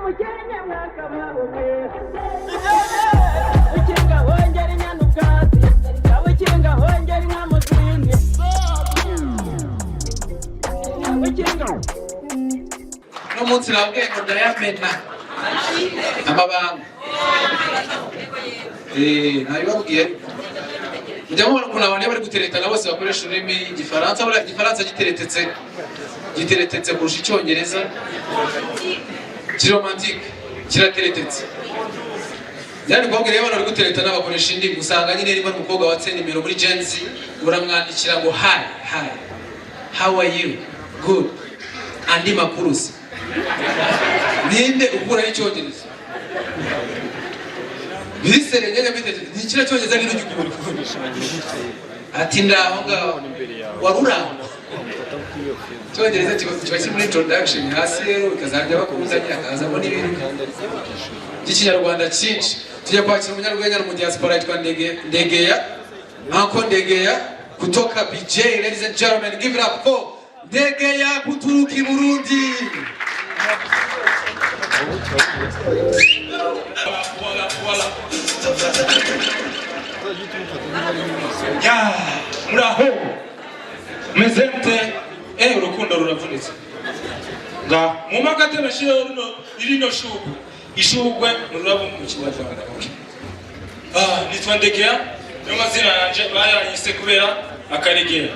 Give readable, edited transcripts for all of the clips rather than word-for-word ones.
No munsi nabwiye ngo ndayamena amabanga nabibabwiye njya mubona ukuntu abantu bari guteretana bose bakoresha ururimi igifaransa. Buriya igifaransa giteretetse kurusha icyongereza, kiromantike kirateretetse. Yani kubabwira iyo abantu bari guteretana bakoresha indimi, usanga nyine niba umukobwa watse nimero muri Gen Z uramwandikira ngo hi, how are you, good, andi makurusi. Ninde ukura icyongereza? Bisere nyene bitete ni kira cyongereza ni n'ugikuri kuvunisha. Ati ndaho ngaho warura. Cyongereza kibasi muri introduction hasi rero bikazajya bakuzanya akazamo n'ibintu by'ikinyarwanda cyinshi. Tujya kwakira umunyarwenya mu diaspora yitwa Ndegeya. Uncle Ndegeya kutoka BJ. Ladies and gentlemen, give it up for Ndegeya kuturuki Burundi. Ya muraho mezente urukundo ruravunitse nga mu makate bashiro irino shugu ishugwe murabo mu kinyarwanda. Nitwa Ndegeya no mazina yanje bayanyise kubera akaregera.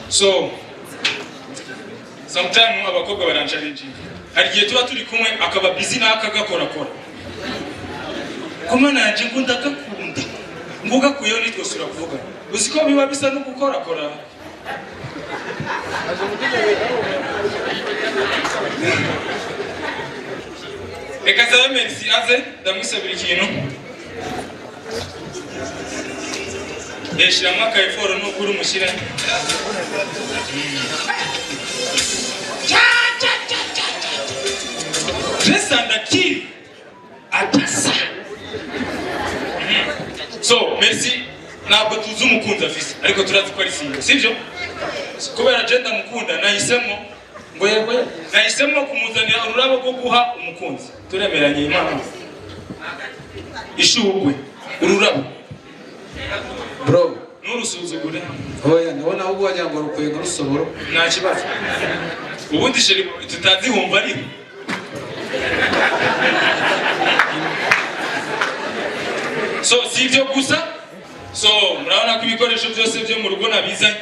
So sometimes abakobwa baranchallenge, hari gihe tuba turi kumwe akaba busy n'akagakora kuma nanje ngo ndagakunda nguga kuyo nitwe sura kuvuga uziko biba bisa no gukora reka zawe merci aze ndamwisabira ikintu yeshira mwaka eforo no kuri umushyira Resanda ki atasa. So merci ntabwo tuzi umukunzi afise ariko turazi ko ari sinyo sivyo kubera agenda mukunda nahisemo ngo yego nahisemo kumuzanira ururabo rwo guha umukunzi turemeranye Imana ishugwe ururabo bro nurusuzugure oya ndabona ahubwo wajya ngo rukuye ngo rusoboro nta kibazo ubundi sheri tutazi humva ari so sivyo gusa. So murabona ko ibikoresho byose byo mu rugo nabizanye.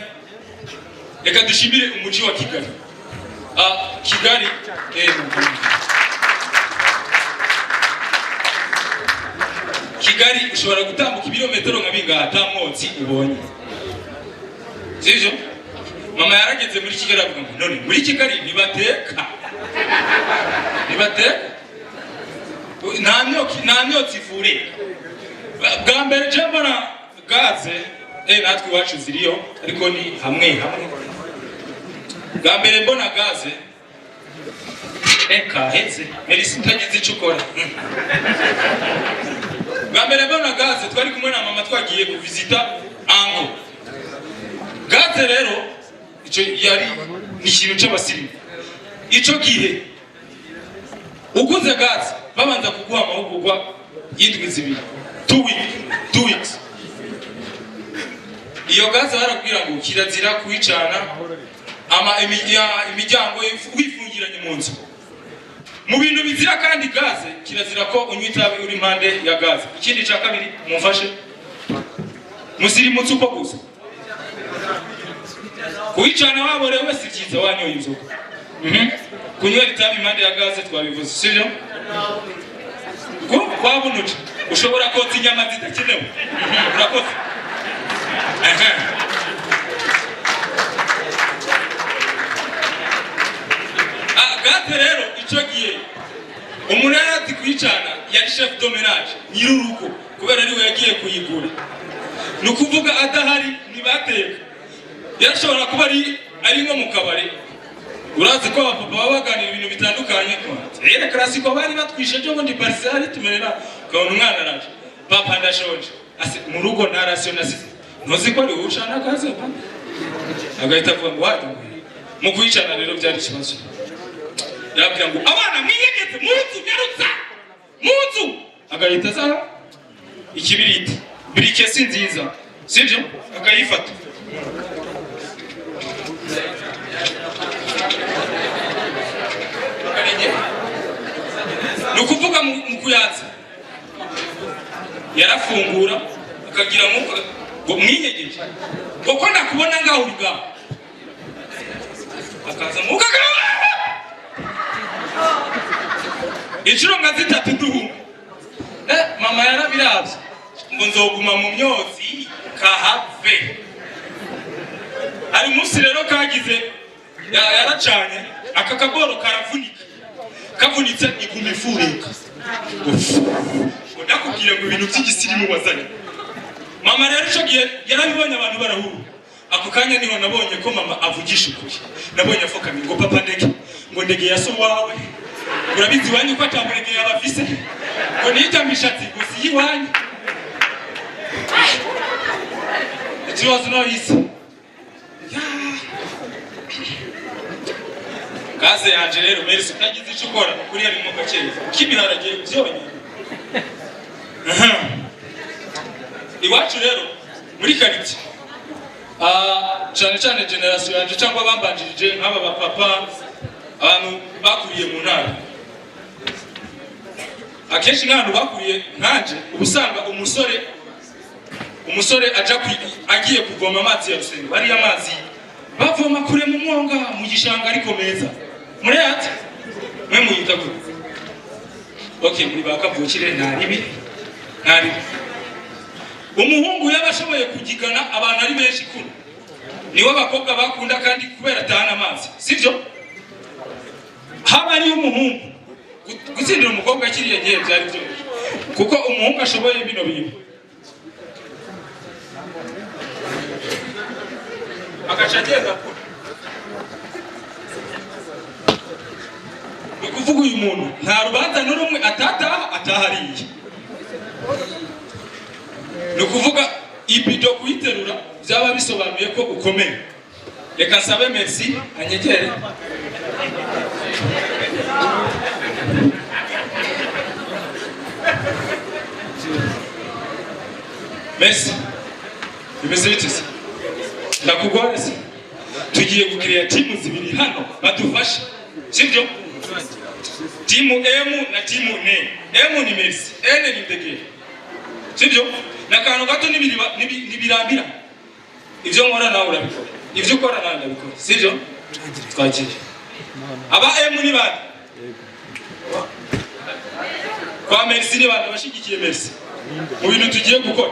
Reka dushimire umuji wa Kigali. Kigali Kigali ushobora gutambuka ibirometero nka bingahe atamwotsi ubonye. Sivyo? Mama yarageze muri Kigali avuga ngo none muri Kigali nibateka. Nta myotsi ivure. Bwa mbere je mbona gaze natwe iwacu ziriyo ariko ni hamwe. Bwa mbere mbona gaze heze Melissa utageze icyo ukora. Bwa mbere mbona gaze twari kumwe na mama twagiye kuvisita ango. Gaze rero icyo yari ikintu cy'abasirimu. Icyo gihe uguze gaze babanza kuguha amahugurwa yindwi zibiri 2 weeks. Iyo gaze barakubwira ngo kirazira kwicana imiryango wifungiranye mu nzu. Mu bintu bizira kandi gaze kirazira ko unywa itabi uri impande ya gaze. Ikindi cya kabiri mumfashe musirimutse uko gusa kuwicana waborewe si cyiza wanyoye inzoga. Kunywa itabi impande ya gaze twabivuze sivyo ko wabunuje ushobora kotsa inyama zidakenewe urakoze. Gaze rero icyo gihe umuntu yari kwicana yari chef de ménage nyirurugo kubera ariwe yagiye kuyigura. Nukuvuga adahari nibateka yashobora kuba ari nko mu kabari. Urazi ko abapapa babaganira ibintu bitandukanye ko klasiko bari batwishe cyo ngo ndi barisari tumerera ko umwana araje papa ndashonje ase mu rugo nta rasiyo nasize ntuzi ko ari ucana kaze agahita avuga ngo wajya mu kwicana rero byari ikibazo. yabwira ngo abana mwiyegeze muzu nyarutsa muzu agahita za ikibiriti birike si nziza sibyo akayifata nukuvuga mu kuyatsa yarafungura akagira ngo mwinyegeje kuko nakubona ngaho uri gaho akaza mu kagaba inshuro nka 3 duhunga mama yarabiravye ngo nzoguma mu myotsi kahave ari munsi rero kagize yaracanye aka kaboro karavunika kavunitse iguma ifureka ngo ndakubwira ngo ibintu by'igisirimu wazanye mama rero cyo gihe yarabibonye abantu barahuru ako kanya niho nabonye ko mama avugisha ukuri nabonye afokamye ngo papa ndege ngo ndege yaso wawe urabizi wanyu ko atamurege yabafise ngo niyitamishatsi ngo si yiwanyu ikibazo nayo yise gaze yanje rero merisi utagize icyo ukora kuri yari mu gakeye kibiharage byonye iwacu rero muri kariti cyane generation yanje cyangwa bambanjirije nk'aba bapapa abantu bakuriye mu ntara akenshi nk'abantu bakuriye nkanje ubusanga umusore agiye kuvoma amazi ya Rusengo bari amazi bavoma kure mu mwonga mu gishanga ariko meza muri ati mwe muyita ko okay muri bakavukire ntaribi umuhungu yabashoboye kugigana abantu ari benshi kuno niwe bakobwa bakunda kandi kubera atahana amazi sivyo haba ari umuhungu gutsindira umukobwa kiriye gihe byari byo kuko umuhungu ashoboye bino bintu akacagenda kuvuga uyu muntu nta rubanza n'urumwe atahariye nukuvuga ibido kuyiterura byaba bisobanuye ko ukomeye reka nsabe merci anyegere merci imeze bitse ndakugorese tugiye gukiriya timu zibiri hano badufashe sibyo timu M na timu N M ni Messi N ni Ndege sibyo nakantu gato nibirambira ivyo nkora nawe urabikora ivyo ukora nawe ndabikora sibyo twagiye aba M ni bande kwa Messi ni bande bashigikiye Messi mu bintu tugiye gukora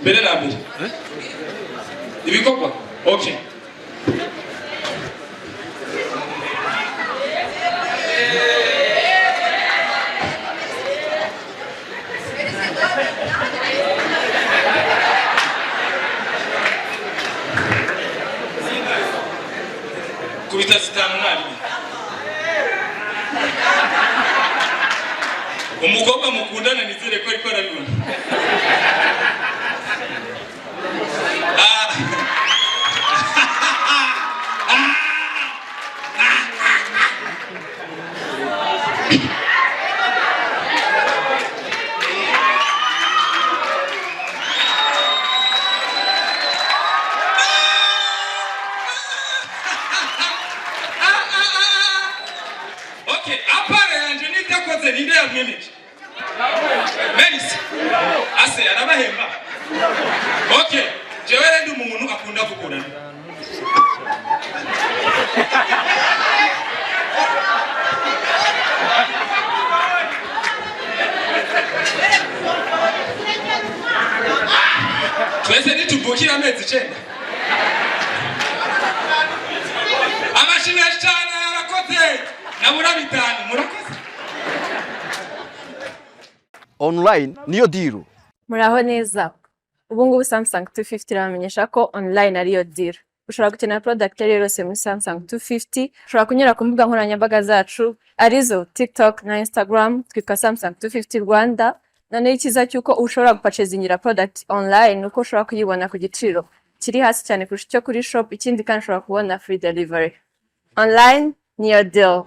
mbere na mbere ibikorwa okay kubita zitanu nari umukobwa mukundana nizere ko ariko arabibona ninde yamwemeje Melis ase arabahemba okay jewe ndi umuntu akunda gukorana twese nituvukira amezi 9 amashini cyane arakoze nabura bitanu murakoze online niyo diru muraho neza ubu ngubu Samsung 250 iramenyesha ko online ariyo diru ushobora gukenera product yose muri Samsung 250 ushobora kunyura ku mbuga nkoranyambaga zacu arizo TikTok na Instagram twitwa Samsung 250 Rwanda none ikiza cyuko ushobora gupurchasingira product online uko ushobora kuyibona ku giciro kiri hasi cyane kurusha cyo kuri shop ikindi kandi ushobora kubona free delivery online niyo deal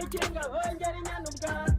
ikinga hongera inyana ubwatsi